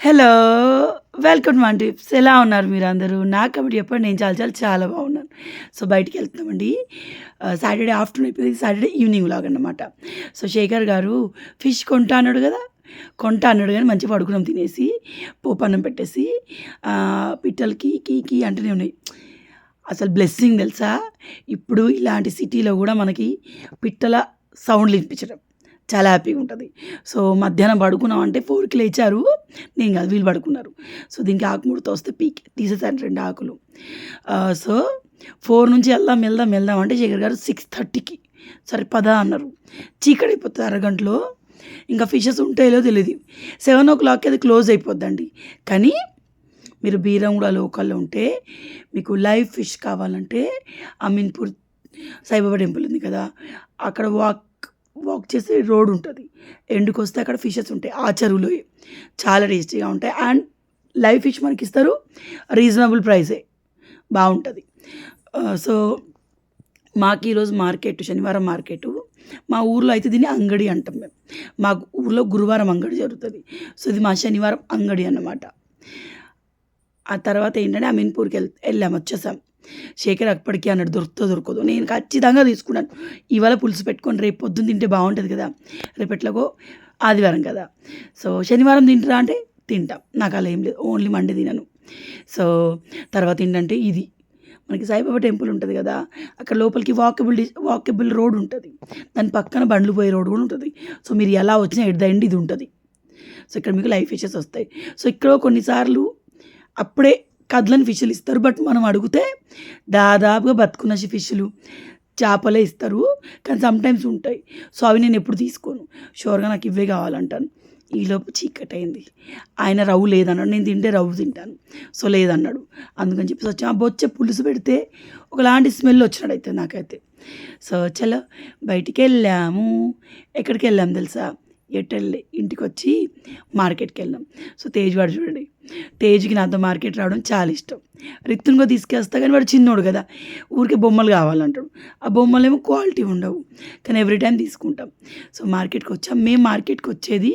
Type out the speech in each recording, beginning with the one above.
Hello! Welcome to మన tips. ఎలా ఉన్నారు మీరందరూ? నాకు కాబట్టి చెప్పండి. నేను చాలా చాలా చాలా బాగున్నాను. సో, బయటికెళ్తున్నామండి. సాటర్‌డే ఆఫ్టర్‌నూన్ అయిపోయింది. Saturday evening vlog. So, Shekhar గారు ఫిష్ కొంటా అన్నాడు గదా! కొంటా అన్నాడు గానీ మంచిగా పడుకున్నాం తినేసి. పోపన్నం పెట్టేసి పిట్టలు కీ కీ కీ అంటూనే ఉన్నాయి. అసలు బ్లెస్సింగ్ తెలుసా? ఇప్పుడు ఇలాంటి సిటీలో గూడా మనకి పిట్టల సౌండ్‌లు వినిపించడం. చాలా హ్యాపీగా ఉంటది. సో, మధ్యాహ్నం పడుకున్నామంటే 4కి లేచారు. నేను కాదు వీళ్ళు పడుకున్నారు. సో, దీనికి ఆకుముడత వస్తే తీసేసాను 2 ఆకులు. సో, 4 నుంచి వెళ్దాం అంటే శేఖర్ గారు 6:30కి సరే పద అన్నారు. చీకటైపోతది అరగంటలో. ఇంకా ఫిషెస్ ఉంటాయో లేదో తెలీదు. 7:00కి అది క్లోజ్ అయిపోద్దండి. కానీ మీరు బీరంగూడ లోకల్‌లో ఉంటే మీకు లైవ్ ఫిష్ కావాలంటే అమీన్‌పూర్ సాయిబాబా టెంపుల్ ఉంది కదా! అక్కడ వాక్ చేసే రోడ్ ఉంటది. ఎండ్‌కొస్తే అక్కడ ఫిషెస్ ఉంటాయి. ఆ చెరువులోయే. చాలా టేస్టీగా ఉంటాయి. అండ్ లైవ్ ఫిష్ మనకిస్తారు. రీజనబుల్ ప్రైసే. బావుంటది. సో, మాకు ఈరోజు శనివారం మార్కెటు. మా ఊర్లో అయితే దీన్ని అంగడి అంటాం మేము. మా ఊర్లో గురువారం అంగడి జరుగుతది. సో, ఇది మా శనివారం అంగడి అన్నమాట. ఆ తర్వాత ఏంటంటే అమీన్‌పూర్‌కి వచ్చేసాం. శేఖర్ అప్పటికి అన్నాడు దొరుకుతదో దొరకదో. నేను ఖచ్చితంగా తీసుకున్నాను. ఇవాళ పులుసు పెట్టుకొని రేపు పొద్దున తింటే బావుంటది కదా! రేపు ఎట్లాగో ఆదివారం కదా! సో, శనివారం తింటారా అంటే తింటాం. నాకు అలా ఏం లేదు. ఓన్లీ మండే తినను. సో, తర్వాత ఏంటంటే ఇది మనకి సాయిబాబా టెంపుల్ ఉంటది కదా! అక్కడ లోపలికి వాకబుల్ రోడ్ ఉంటది. దాని పక్కన బండ్లు పోయే రోడ్ కూడా ఉంటది. సో, మీరు ఎలా వచ్చినా ఎట్ ద ఎండ్ ఇది ఉంటది. సో, ఇక్కడ మీకు లైవ్ ఫిషెస్ వస్తాయి. సో, ఇక్కడ కొన్నిసార్లు అప్పుడే కదలని ఫిష్‌లు ఇస్తారు. బట్ మనం అడిగితే దాదాపుగా బతుకున్న ఫిష్‌లు, చేపలే ఇస్తారు. కానీ సమ్‌టైమ్స్ ఉంటాయి. సో, అవి నేను ఎప్పుడు తీసుకోను. షూర్‌గా నాకు ఇవే కావాలంటాను. ఈలోపు చీకటయింది. ఆయన రవ్వు లేదన్నాడు. నేను తింటే రవ్వు తింటాను. సో, లేదన్నాడు. అందుకని చెప్పేసి వచ్చాం. ఆ బొచ్చే పులుసు పెడితే ఒకలాంటి స్మెల్ వచ్చినట్టయితే నాకైతే. సో, చలో బయటికెళ్ళాము. ఎక్కడికెళ్ళాము తెలుసా? ఇంటికొచ్చి మార్కెట్‌కెళ్ళాం. సో, తేజ్ వాడు చూడండి. తేజ్‌కి నాతో మార్కెట్ రావడం చాలా ఇష్టం. రిత్తుని కూడా తీసుకెళ్తా కానీ వాడు చిన్నోడు కదా! ఊరికే బొమ్మలు కావాలంటాడు. ఆ బొమ్మలేమో క్వాలిటీ ఉండవు. కానీ ఎవ్రీ టైమ్ తీసుకుంటాం. సో, మార్కెట్‌కొచ్చాం. మేము మార్కెట్‌కొచ్చేది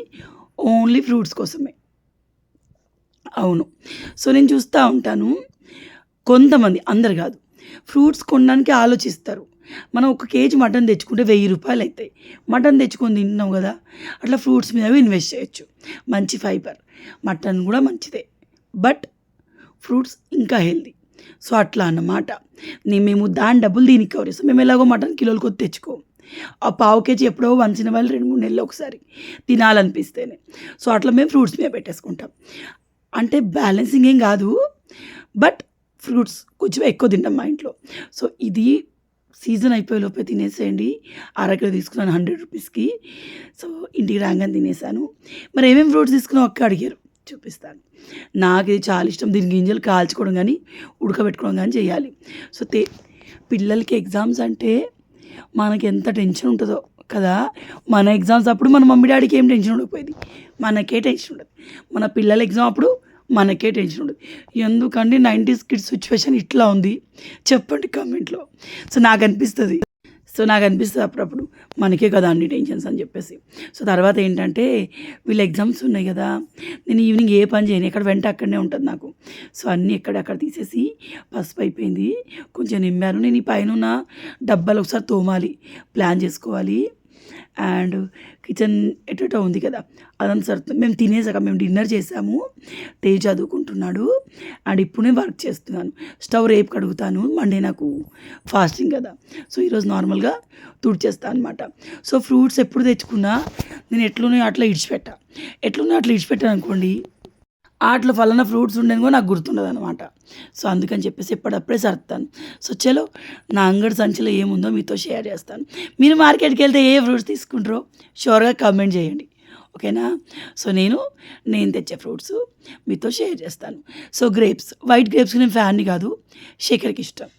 ఓన్లీ ఫ్రూట్స్ కోసమే. అవును. సో, నేను చూస్తా ఉంటాను. కొంతమంది అందరు కాదు. ఫ్రూట్స్ కొనడానికి ఆలోచిస్తారు. మనం ఒక కేజీ మటన్ తెచ్చుకుంటే రూ. 1000 అయితాయి. మటన్ తెచ్చుకొని తింటున్నాం కదా! అట్లా ఫ్రూట్స్ మీద ఇన్వెస్ట్ చేయొచ్చు. మంచి ఫైబర్. మటన్ కూడా మంచిదే. బట్ ఫ్రూట్స్ ఇంకా హెల్తీ. సో, అట్లా అన్నమాట. మేము దాని డబ్బులు దీనికి కవర్ చేస్తాం. మేము ఎలాగో మటన్ కిలోల కొద్ది తెచ్చుకోము. ఆ పావు కేజీ ఎప్పుడో వన్స్ ఇన్ ఎ వైల్ 2, 3 నెలల్లో ఒకసారి తినాలనిపిస్తేనే. సో, అట్లా మేము ఫ్రూట్స్ మీద పెట్టేసుకుంటాం. అంటే బ్యాలెన్సింగ్ ఏం కాదు. బట్ ఫ్రూట్స్ కొంచెం ఎక్కువ తింటాం మా ఇంట్లో. సో, ఇది సీజన్ అయిపోయే లోపే తినేసేయండి. అరకిలో తీసుకున్నాను రూ. 100కి. సో, ఇంటికి రాగానే తినేసాను. మరి ఏమేమి ఫ్రూట్స్ తీసుకున్నావు అక్క అడిగారు. చూపిస్తాను. నాకిది చాలా ఇష్టం. దీని గింజలు కాల్చుకోవడం గానీ, ఉడకబెట్టుకోవడం గానీ చేయాలి. సో, పిల్లలకి ఎగ్జామ్స్ అంటే మనకెంత టెన్షన్ ఉంటదో కదా! మన ఎగ్జామ్స్ అప్పుడు మన మమ్మీ డ్యాడీకి ఏం టెన్షన్ ఉండకపోయేది. మనకే టెన్షన్ ఉండదు. మన పిల్లల ఎగ్జామ్ అప్పుడు మనకే టెన్షన్ ఉండదు. ఎందుకండి 90స్ కిడ్స్ సిట్యుయేషన్ ఇట్లా ఉంది చెప్పండి కామెంట్‌లో. నాకనిపిస్తది అప్పుడప్పుడు మనకే కదా అన్ని టెన్షన్స్ అని చెప్పేసి. సో, తర్వాత ఏంటంటే వీళ్ళ ఎగ్జామ్స్ ఉన్నాయి గదా! నేను ఈవినింగ్ ఏ పని చేయను. ఎక్కడ వెంట అక్కడనే ఉంటది నాకు. సో, అన్నీ ఎక్కడక్కడ తీసేసి పసుపు అయిపోయింది. కొంచెం నింపాను. నేను ఈ పైనున్న డబ్బాలు ఒకసారి తోమాలి. ప్లాన్ చేసుకోవాలి. అండ్ కిచెన్ ఎటెటో ఉంది కదా! అదంతా సర్దుతాం. మేము డిన్నర్ చేసాము. తేజ్ చదువుకుంటున్నాడు. అండ్ ఇప్పుడు నేను వర్క్ చేస్తున్నాను. స్టవ్ రేపు కడుగుతాను. మండే నాకు ఫాస్టింగ్ కదా! సో, ఈరోజు నార్మల్‌గా తుడిచేస్తా అనమాట. సో, ఫ్రూట్స్ ఎప్పుడు తెచ్చుకున్నా నేను ఎట్లున్నాయో అట్లా ఇడిచిపెట్టాననుకోండి ఆటిలో ఫలానా ఫ్రూట్స్ ఉండేది కూడా నాకు గుర్తుండదనమాట. సో, అందుకని చెప్పేసి ఎప్పటిదప్పుడే సర్దుతాను. సో, చలో నా అంగడి సంచిలో ఏముందో మీతో షేర్ చేస్తాను. మీరు మార్కెట్‌కెళ్తే ఏ ఫ్రూట్స్ తీసుకుంటారో షూర్‌గా కామెంట్ చేయండి. ఓకేనా? సో, నేను తెచ్చే ఫ్రూట్స్ మీతో షేర్ చేస్తాను. సో, వైట్ గ్రేప్స్‌కి నేను ఫ్యాన్‌ని కాదు. శేఖర్‌కి ఇష్టం.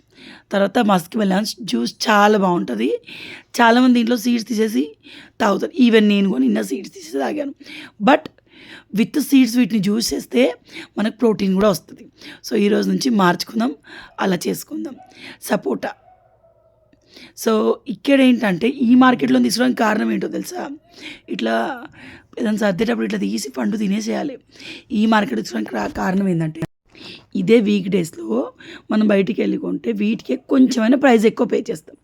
తర్వాత మస్క్ మెలన్ జ్యూస్ చాలా బావుంటది. చాలామంది దీంట్లో సీడ్స్ తీసేసి తాగుతారు. ఈవెన్ నేను కూడా నిన్న సీడ్స్ తీసేసి తాగాను. బట్ విత్ సీడ్స్ వీటిని జ్యూస్ చేస్తే మనకు ప్రోటీన్ కూడా వస్తది. సో, ఈరోజు నుంచి మార్చుకుందాం. అలా చేసుకుందాం. సపోటా. సో, ఇక్కడేంటంటే ఈ మార్కెట్‌లో తీసుకోవడానికి కారణం ఏంటో తెలుసా? ఇట్లా ఏదైనా సర్దేటప్పుడు ఇట్లా తీసి పండు తినేసేయాలి. ఈ మార్కెట్ వచ్చడానికి కారణం ఏంటంటే ఇదే వీక్ డేస్లో మనం బయటికి వెళ్ళి కొంటే వీటికి కొంచెమైనా ప్రైస్ ఎక్కువ పే చేస్తాం.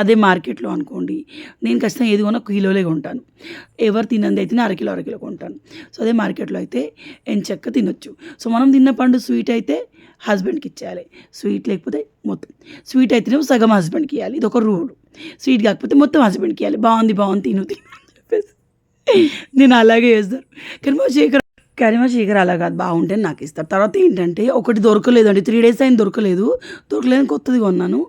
అదే మార్కెట్లో అనుకోండి, నేను ఖచ్చితంగా ఏది కొన్నా కిలోలే కొంటాను. ఎవరు తినంది అయితేనే అరకిలో కొంటాను. సో అదే మార్కెట్లో అయితే ఎంచక్క తినొచ్చు. సో మనం తిన్న పండు స్వీట్ అయితే హస్బెండ్కి ఇచ్చేయాలి, స్వీట్ లేకపోతే మొత్తం, స్వీట్ అయితేనే సగం హస్బెండ్కి ఇవ్వాలి, ఇది ఒక రూల్. స్వీట్ కాకపోతే మొత్తం హస్బెండ్కి ఇవ్వాలి. బాగుంది తిను అని చెప్పేసి నేను అలాగే చేస్తాను. కానీ మా శేఖర్ అలా కాదు, బాగుంటే నాకు ఇస్తారు. తర్వాత ఏంటంటే ఒకటి దొరకలేదండి, 3 days అయిన దొరకలేదని కొత్తది కొన్నాను.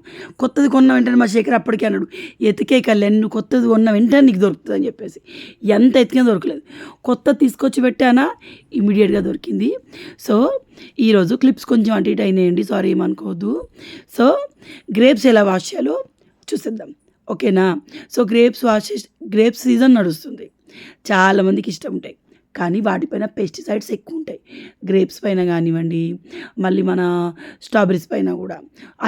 కొత్తది కొన్న వెంటనే మా శేఖర్ అప్పటికే అన్నాడు, ఎతికే కళ్యాణ్ నువ్వు కొత్తది కొన్న వెంటనే నీకు దొరుకుతుంది అని చెప్పేసి. ఎంత ఎతికినా దొరకలేదు. కొత్తది తీసుకొచ్చి పెట్టానా, ఇమీడియట్గా దొరికింది. సో ఈరోజు క్లిప్స్ కొంచెం అటు ఇటు అయినాయండి, సారీ ఏమనుకోవద్దు. సో గ్రేప్స్ ఎలా వాష్ చేయాలో చూసేద్దాం, ఓకేనా? సో గ్రేప్స్ సీజన్ నడుస్తుంది, చాలామందికి ఇష్టం ఉంటాయి. కానీ వాటిపైన పెస్టిసైడ్స్ ఎక్కువ ఉంటాయి. గ్రేప్స్ పైన కానివ్వండి, మళ్ళీ మన స్ట్రాబెరీస్ పైన కూడా,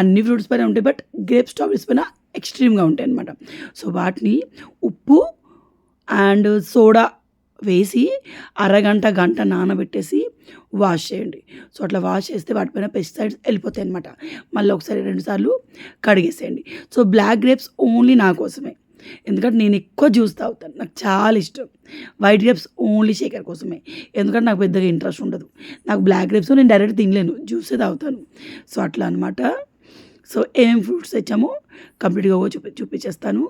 అన్ని ఫ్రూట్స్ పైన ఉంటాయి. బట్ గ్రేప్స్ స్ట్రాబెరీస్ పైన ఎక్స్ట్రీమ్గా ఉంటాయి అన్నమాట. సో వాటిని ఉప్పు అండ్ సోడా వేసి గంట నానబెట్టేసి వాష్ చేయండి. సో అట్లా వాష్ చేస్తే వాటిపైన పెస్టిసైడ్స్ వెళ్ళిపోతాయి అన్నమాట. మళ్ళీ ఒకసారి 2 సార్లు కడిగేసేయండి. సో బ్లాక్ గ్రేప్స్ ఓన్లీ నా కోసమే, ఎందుకంటే నేను ఎక్కువ జ్యూస్ తాగుతాను, నాకు చాలా ఇష్టం. వైట్ గ్రేప్స్ ఓన్లీ శేఖర్ కోసమే, ఎందుకంటే నాకు పెద్దగా ఇంట్రెస్ట్ ఉండదు. నాకు బ్లాక్ గ్రేప్స్ నేను డైరెక్ట్ తినలేను, జ్యూసే తాగుతాను. సో అట్లా అనమాట. సో ఏమేమి ఫ్రూట్స్ తెచ్చామో కంప్లీట్గా చూపించేస్తాను.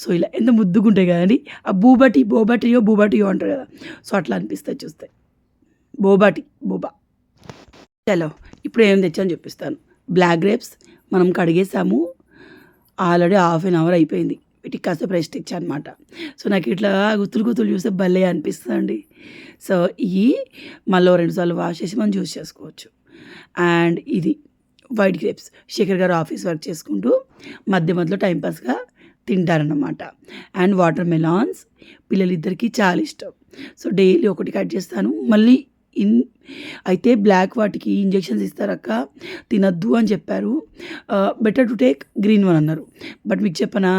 సో ఇలా ఎంత ముద్దుగుంటాయి కదండి, ఆ బూబాటియో అంటారు కదా, సో అట్లా అనిపిస్తాయి చూస్తే. బోబా. చలో ఇప్పుడు ఏం తెచ్చాను చూపిస్తాను. బ్లాక్ గ్రేప్స్ మనం కడిగేసాము, ఆల్రెడీ 1/2 hour అయిపోయింది. వీటికి కాసేపు రెస్ట్ ఇచ్చా అనమాట. సో నాకు ఇట్లా గుత్తులు చూస్తే భలే అనిపిస్తుందండి. సో ఇవి మళ్ళీ 2 సార్లు వాష్ చేసి మనం జ్యూస్ చేసుకోవచ్చు. అండ్ ఇది వైట్ గ్రేప్స్, శేఖర్ గారు ఆఫీస్ వర్క్ చేసుకుంటూ మధ్యలో టైంపాస్గా తింటారన్నమాట. అండ్ వాటర్ మెలాన్స్ పిల్లలిద్దరికీ చాలా ఇష్టం. సో డైలీ ఒకటి కట్ చేస్తాను. మళ్ళీ అయితే బ్లాక్ వాటికి ఇంజెక్షన్స్ ఇస్తారక్క, తినద్దు అని చెప్పారు. Better to take green one అన్నారు. బట్ మీకు చెప్పనా,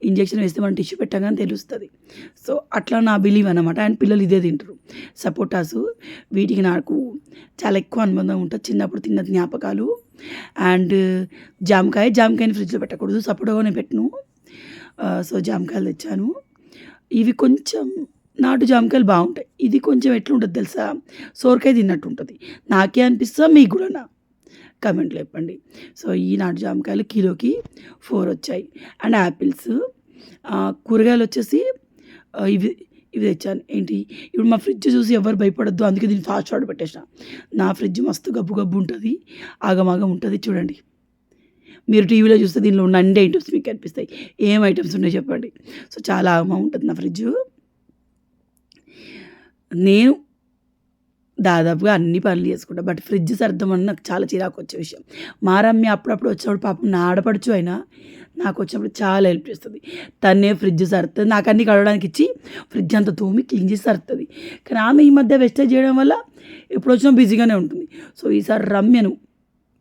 ఇంజెక్షన్ వేస్తే మనం టిష్యూ పెట్టగానే తెలుస్తుంది. సో అట్లా నా బిలీవ్ అన్నమాట. అండ్ పిల్లలు ఇదే తింటారు. సపోటాసు, వీటికి నాకు చాలా ఎక్కువ అనుబంధం ఉంటుంది, చిన్నప్పుడు తిన్న జ్ఞాపకాలు. అండ్ జామకాయని ఫ్రిడ్జ్లో పెట్టకూడదు, సపోటానే పెట్టను. సో జామకాయలు తెచ్చాను. ఇవి కొంచెం నాటు జామకాయలు బాగుంటాయి. ఇది కొంచెం ఎట్లుంటుంది తెలుసా, సోరకాయ తిన్నట్టు ఉంటుంది. నాకే అనిపిస్తా, మీకు కూడా కమెంట్లో చెప్పండి. సో ఈ నాటు జామకాయలు కిలోకి 4 వచ్చాయి. అండ్ యాపిల్స్, కూరగాయలు వచ్చేసి ఇవి తెచ్చాను. ఏంటి ఇప్పుడు మా ఫ్రిడ్జ్ చూసి ఎవరు భయపడద్దు, అందుకే దీన్ని ఫాస్ట్ ఫార్వర్డ్ పెట్టేసిన. నా ఫ్రిడ్జ్ మస్తు గబ్బు ఉంటుంది, ఆగమాగం ఉంటుంది. చూడండి, మీరు టీవీలో చూస్తే దీనిలో ఉన్న అన్ని ఐటమ్స్ మీకు కనిపిస్తాయి. ఏం ఐటమ్స్ ఉన్నాయో చెప్పండి. సో చాలా ఆగమా ఉంటుంది నా ఫ్రిడ్జ్. నేను దాదాపుగా అన్ని పనులు చేసుకుంటా, బట్ ఫ్రిడ్జ్ సర్దమని నాకు చాలా చిరాకు వచ్చే విషయం. మా రమ్య అప్పుడప్పుడు వచ్చినప్పుడు, పాపం నా ఆడపడుచు అయినా నాకు వచ్చినప్పుడు చాలా హెల్ప్ చేస్తుంది. తనే ఫ్రిడ్జ్ సర్దుతుంది, నాకు అన్ని కడగడానికి ఇచ్చి ఫ్రిడ్జ్ అంతా తోమి క్లీన్ చేసి సర్దుతుంది. కానీ ఆమె ఈ మధ్య వెస్టేజ్ చేయడం వల్ల ఎప్పుడు వచ్చినా బిజీగానే ఉంటుంది. సో ఈసారి రమ్యను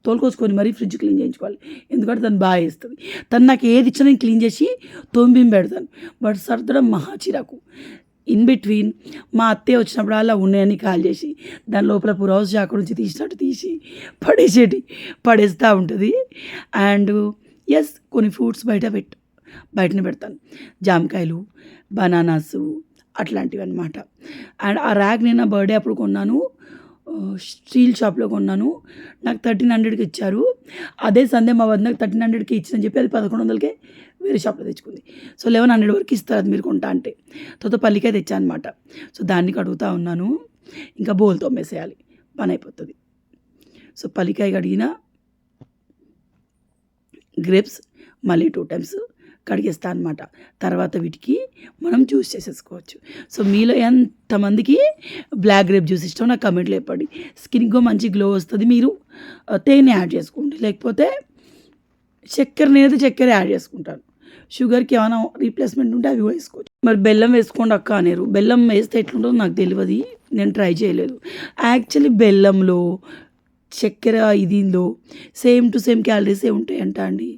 తోలుకొచ్చుకొని మరీ ఫ్రిడ్జ్ క్లీన్ చేయించుకోవాలి, ఎందుకంటే తను బాగా చేస్తుంది. తను నాకు ఏది ఇచ్చినా నేను క్లీన్ చేసి తోమి పెడతాను, బట్ సర్దడం మహా చిరాకు. ఇన్ బిట్వీన్ మా అత్తయ్య వచ్చినప్పుడు అలా ఉన్నాయని కాల్ చేసి దాని లోపల పురావస్ జాక నుంచి తీసినట్టు తీసి పడేస్తూ ఉంటుంది. అండ్ ఎస్, కొన్ని ఫ్రూట్స్ బయటనే పెడతాను, జామకాయలు, బనానాస్ అట్లాంటివి అనమాట. అండ్ ఆ ర్యాక్ నేను నా బర్త్డే అప్పుడు కొన్నాను, స్టీల్ షాప్లో కొన్నాను. నాకు 1300కి ఇచ్చారు. అదే సందే మా వద్ద నాకు 1300కి ఇచ్చిందని చెప్పి అది 1100కే వేరే షాప్లో తెచ్చుకుంది. సో 1100 వరకు ఇస్తారు అది మీరు కొంటా అంటే. తర్వాత పల్లికాయ తెచ్చా అనమాట. సో దాన్ని కడుగుతూ ఉన్నాను, ఇంకా బోల్ తోమేసేయాలి, పని అయిపోతుంది. సో పల్లికాయ కడిగిన గ్రేప్స్ మళ్ళీ 2 times కడిగేస్తా అనమాట. తర్వాత వీటికి మనం జ్యూస్ చేసేసుకోవచ్చు. సో మీలో ఎంతమందికి బ్లాక్ గ్రేప్ జ్యూస్ ఇష్టం నాకు కమెంట్లో చెప్పండి. స్కిన్కి మంచి గ్లో వస్తుంది. మీరు తేనె యాడ్ చేసుకోండి, లేకపోతే చక్కెర యాడ్ చేసుకుంటాను. షుగర్కి ఏమైనా రీప్లేస్మెంట్ ఉంటే అవి వేసుకోవచ్చు. మరి బెల్లం వేసుకోండి అక్క అనేరు. బెల్లం వేస్తే ఎట్లుంటుందో నాకు తెలియదు, నేను ట్రై చేయలేదు. యాక్చువల్లీ బెల్లంలో చక్కెర దీనిలో సేమ్ టు సేమ్ క్యాలరీసే ఉంటాయంట అండి.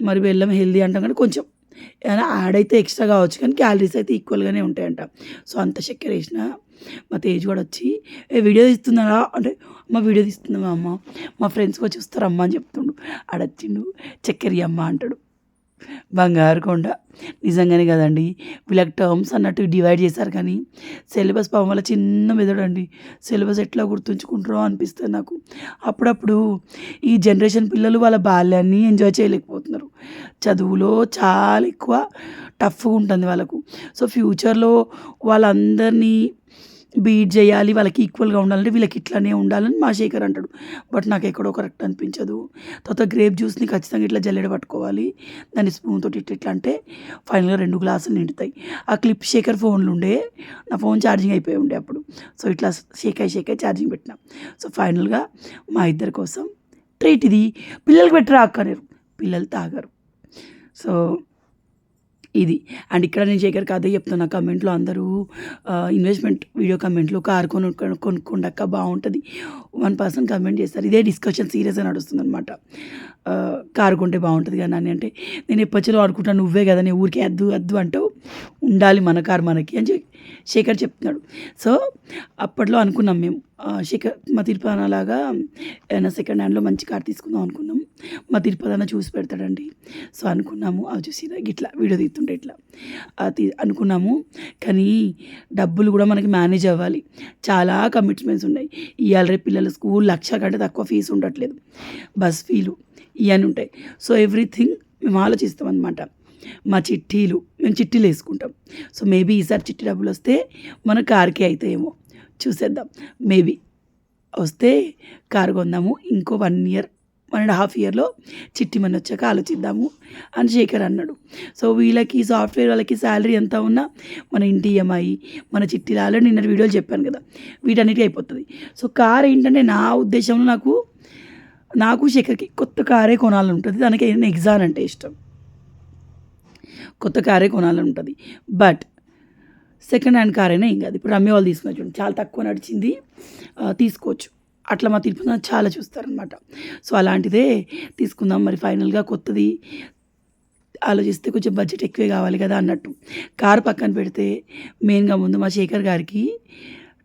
మరి బెల్లం హెల్దీ అంటాం కానీ కొంచెం ఏమైనా యాడ్ అయితే ఎక్స్ట్రా కావచ్చు కానీ క్యాలరీస్ అయితే ఈక్వల్గానే ఉంటాయంట. సో అంత చక్కెర వేసిన మా తేజ్ కూడా వచ్చి ఏ వీడియో తీస్తున్నారా అంటే అమ్మ వీడియో తీస్తున్నావా అమ్మ మా ఫ్రెండ్స్కి వచ్చి వస్తారమ్మా అని చెప్తుండు. ఆడొచ్చిండు చక్కెర అమ్మ అంటాడు. బంగారు కొండ నిజంగానే కదండి. వీళ్ళకి టర్మ్స్ అన్నట్టు డివైడ్ చేశారు కానీ సిలబస్ పాపం వల్ల చిన్న మెదడండి. సిలబస్ ఎట్లా గుర్తుంచుకుంటారో అనిపిస్తుంది నాకు. అప్పుడప్పుడు ఈ జనరేషన్ పిల్లలు వాళ్ళ బాల్యాన్ని ఎంజాయ్ చేయలేకపోతున్నారు. చదువులో చాలా ఎక్కువ టఫ్గా ఉంటుంది వాళ్ళకు. సో ఫ్యూచర్లో వాళ్ళందరినీ బీట్ చేయాలి, వాళ్ళకి ఈక్వల్గా ఉండాలంటే వీళ్ళకి ఇట్లానే ఉండాలని మా శేఖర్ అంటాడు. బట్ నాకు ఎక్కడో కరెక్ట్ అనిపించదు. తర్వాత గ్రేప్ జ్యూస్ని ఖచ్చితంగా ఇట్లా జల్లెడ పట్టుకోవాలి, దాన్ని స్పూన్ తోటి ఇట్లా అంటే ఫైనల్గా 2 గ్లాసులు నిండుతాయి. ఆ క్లిప్ శేఖర్ ఫోన్లు ఉండే, నా ఫోన్ ఛార్జింగ్ అయిపోయి ఉండే అప్పుడు. సో ఇట్లా షేక్ అయి ఛార్జింగ్ పెట్టినా. సో ఫైనల్గా మా ఇద్దరి కోసం ట్రీట్ ఇది. పిల్లలకి పెట్టరా అక్కనేరు, పిల్లలు తాగరు. సో ఇది. అండ్ ఇక్కడ నేను శేఖర్కి అదే చెప్తున్నా. కమెంట్లో అందరూ ఇన్వెస్ట్మెంట్ వీడియో కమెంట్లో కారు కొనుక్కోండక్క బాగుంటుంది 1 పర్సన్ కమెంట్ చేస్తారు. ఇదే డిస్కషన్ సీరియస్గా నడుస్తుంది అనమాట. కారు కొంటే బాగుంటుంది కానీ అని అంటే నేను ఎప్పటిలో అనుకుంటాను నువ్వే కదా నీ ఊరికే అద్దు అంటావు, ఉండాలి మన కారు మనకి అని శేఖర్ చెప్తున్నాడు. సో అప్పట్లో అనుకున్నాం మేము శేఖర్ మా తిరుపతి అలాగా ఏదైనా సెకండ్ హ్యాండ్లో మంచి కార్ తీసుకుందాం అనుకున్నాం. మా తిరుపతి అన్న చూసి పెడతాడండి. సో అనుకున్నాము, అవి చూసి ఇట్లా వీడియో తీస్తుంటే ఇట్లా అనుకున్నాము. కానీ డబ్బులు కూడా మనకి మేనేజ్ అవ్వాలి, చాలా కమిట్మెంట్స్ ఉన్నాయి. ఇవాళ రేపు పిల్లల స్కూల్ 1,00,000 కంటే తక్కువ ఫీజు ఉండట్లేదు, బస్ ఫీలు ఇవన్నీ ఉంటాయి. సో ఎవ్రీథింగ్ మేము ఆలోచిస్తాం అనమాట. మా చిట్టీలు మేము చిట్టీలు వేసుకుంటాం. సో మేబీ ఈసారి చిట్టి డబ్బులు వస్తే మన కార్కి అవుతాయేమో చూసేద్దాం. మేబీ వస్తే కారు కొందాము. ఇంకో 1.5 ఇయర్లో చిట్టి మనీ వచ్చాక ఆలోచిద్దాము అని శేఖర్ అన్నాడు. సో వీళ్ళకి సాఫ్ట్వేర్ వాళ్ళకి శాలరీ ఎంత ఉన్నా మన ఇంటి ఈఎంఐ మన చిట్టీలు ఆల్రెడీ నిన్న వీడియోలు చెప్పాను కదా, వీటన్నిటికీ అయిపోతుంది. సో కార్ ఏంటంటే నా ఉద్దేశంలో నాకు శేఖర్కి కొత్త కారే కొనాలని ఉంటుంది. దానికి నెక్సాన్ అంటే ఇష్టం, కొత్త కారే కొనాలని ఉంటుంది. బట్ సెకండ్ హ్యాండ్ కార్ అయినా ఏం కాదు. ఇప్పుడు రమ్య వాళ్ళు తీసుకున్న చూడండి, చాలా తక్కువ నడిచింది, తీసుకోవచ్చు. అట్లా మా తిరుపతి చాలా చూస్తారనమాట. సో అలాంటిదే తీసుకుందాం. మరి ఫైనల్గా కొత్తది ఆలోచిస్తే కొంచెం బడ్జెట్ ఎక్కువే కావాలి కదా అన్నట్టు కారు పక్కన పెడితే మెయిన్గా ముందు మా శేఖర్ గారికి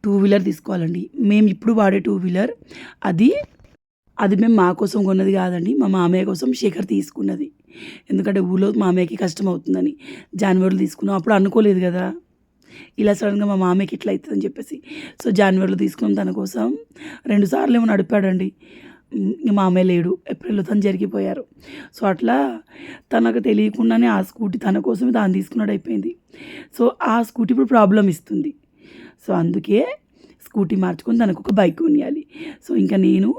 2 వీలర్ తీసుకోవాలండి. మేము ఇప్పుడు వాడే 2 వీలర్ అది మేము మా కోసం కొన్నది కాదండి, మా మామయ్య కోసం శేఖర్ తీసుకున్నది. ఎందుకంటే ఊళ్ళో మామయ్యకి కష్టం అవుతుందని జనవరిలో తీసుకున్నాం. అప్పుడు అనుకోలేదు కదా ఇలా సడన్గా మా మామయ్యకి ఇట్లా అవుతుందని చెప్పేసి. సో జనవరిలో తీసుకున్నాం తన కోసం. 2 సార్లు ఏమో నడిపాడండి. మామయ్య లేడు, ఏప్రిల్లో తను జరిగిపోయారు. సో అట్లా తనకు తెలియకుండానే ఆ స్కూటీ తన కోసమే తాను తీసుకున్నాడు అయిపోయింది. సో ఆ స్కూటీ ఇప్పుడు ప్రాబ్లం ఇస్తుంది. సో అందుకే స్కూటీ మార్చుకొని తనకు ఒక బైక్ కొనియాలి. సో ఇంకా నేను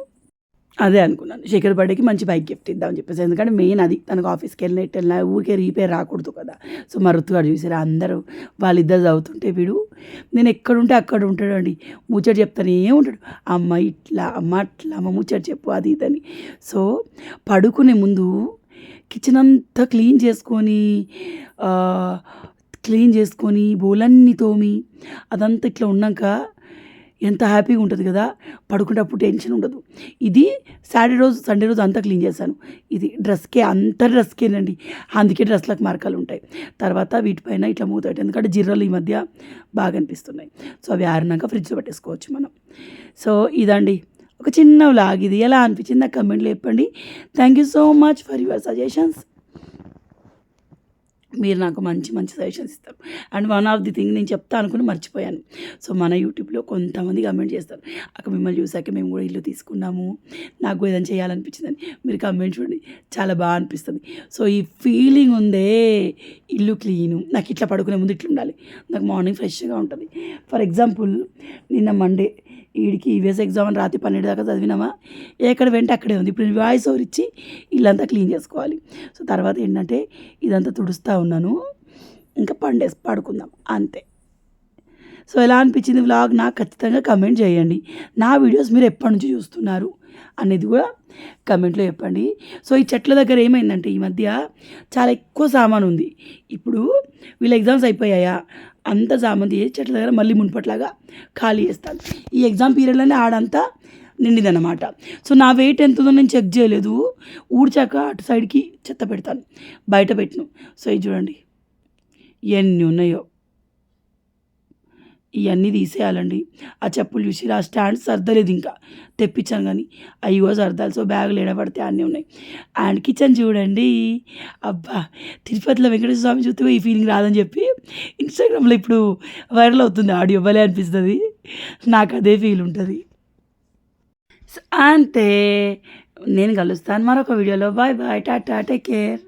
అదే అనుకున్నాను, శేఖర్ బర్త్డేకి మంచి బైక్ గిఫ్ట్ ఇద్దామని చెప్పేసి. ఎందుకంటే మెయిన్ అది, తనకు ఆఫీస్కి వెళ్ళినా ఊరికే రీపేర్ రాకూడదు కదా. సో మా రుతుగాడు చూసారా, అందరూ వాళ్ళిద్దరు చదువుతుంటే వీడు నేను ఎక్కడుంటే అక్కడ ఉంటాడండి, ముచ్చట చెప్తానే ఉంటాడు. అమ్మ ఇట్లా అమ్మ అట్లా అమ్మ ముచ్చట చెప్పు అది ఇదని. సో పడుకునే ముందు కిచెన్ అంతా క్లీన్ చేసుకొని బోలన్నీ తోమి అదంతా ఇట్లా ఉన్నాక ఎంత హ్యాపీగా ఉంటుంది కదా, పడుకునేటప్పుడు టెన్షన్ ఉండదు. ఇది సండే రోజు అంతా క్లీన్ చేశాను. ఇది డ్రెస్కేనండి, అందుకే డ్రెస్లకు మార్కాలు ఉంటాయి. తర్వాత వీటిపైన ఇట్లా మూత పెట్టాను, ఎందుకంటే జిర్రలు ఈ మధ్య బాగా అనిపిస్తున్నాయి. సో అవి ఆరినాక ఫ్రిడ్జ్లో పెట్టేసుకోవచ్చు మనం. సో ఇదండి ఒక చిన్న వ్లాగ్. ఇది ఎలా అనిపించింది నాకు కమెంట్లో చెప్పండి. Thank you so much for your suggestions. మీరు నాకు మంచి సజెషన్స్ ఇస్తారు. And one of the thing నేను చెప్తా అనుకుని మర్చిపోయాను. సో మన యూట్యూబ్లో కొంతమంది కమెంట్ చేస్తారు, అక్కడ మిమ్మల్ని చూసాక మేము కూడా ఇల్లు తీసుకున్నాము, నాకు ఏదైనా చేయాలనిపించిందని. మీరు కమెంట్ చూడండి, చాలా బాగా అనిపిస్తుంది. సో ఈ ఫీలింగ్ ఉందే, ఇల్లు క్లీను, నాకు ఇట్లా పడుకునే ముందు ఇట్లా ఉండాలి, నాకు మార్నింగ్ ఫ్రెష్గా ఉంటుంది. ఫర్ ఎగ్జాంపుల్ నిన్న మండే వీడికి ఈవీఎస్ ఎగ్జామ్ అని రాత్రి 12 దాకా చదివినామా, ఎక్కడ వెంట అక్కడే ఉంది. ఇప్పుడు వాయిస్ ఓవర్ ఇచ్చి ఇల్లంతా క్లీన్ చేసుకోవాలి. సో తర్వాత ఏంటంటే ఇదంతా తుడుస్తూ ఉన్నాను, ఇంకా పడుకుందాం అంతే. సో ఎలా అనిపించింది వ్లాగ్ నాకు ఖచ్చితంగా కమెంట్ చేయండి. నా వీడియోస్ మీరు ఎప్పటి నుంచి చూస్తున్నారు అనేది కూడా కమెంట్లో చెప్పండి. సో ఈ చెట్ల దగ్గర ఏమైందంటే ఈ మధ్య చాలా ఎక్కువ సామాను ఉంది. ఇప్పుడు వీళ్ళ ఎగ్జామ్స్ అయిపోయాయా, అంత సామాన్ తీసి చెట్ల దగ్గర మళ్ళీ మునుపట్లాగా ఖాళీ చేస్తాను. ఈ ఎగ్జామ్ పీరియడ్లోనే ఆడంతా నిండిందనమాట. సో, నా వెయిట్ ఎంతుందో నేను చెక్ చేయలేదు. ఊడ్చాక అటు సైడ్‌కి చెత్త పెడతాను. బయట పెట్టను. సో, ఇది చూడండి ఎన్ని ఉన్నాయో. ఇయన్నీ తీసేయాలండి. ఆ చెప్పులు చూసిర్రా? ఆ స్టాండ్ సర్దలేదింకా. తెప్పించాను గానీ, అయ్యో! సర్దాలి. సో, బ్యాగులు ఏడ పడితే ఆడనే ఉన్నాయి. అండ్ కిచెన్ చూడండి. అబ్బా! తిరుపతిలో వెంకటేశ్వర స్వామి చూస్తే ఈ ఫీలింగ్ రాదని చెప్పి ఇన్‌స్టాగ్రామ్‌లో ఇప్పుడు వైరల్ అవుతుంది ఆడియో. భలే అనిపిస్తది. నాకదే ఫీల్ ఉంటది. అంతే. నేను కలుస్తాను మరొక వీడియోలో. Bye bye. టాటా. Take care.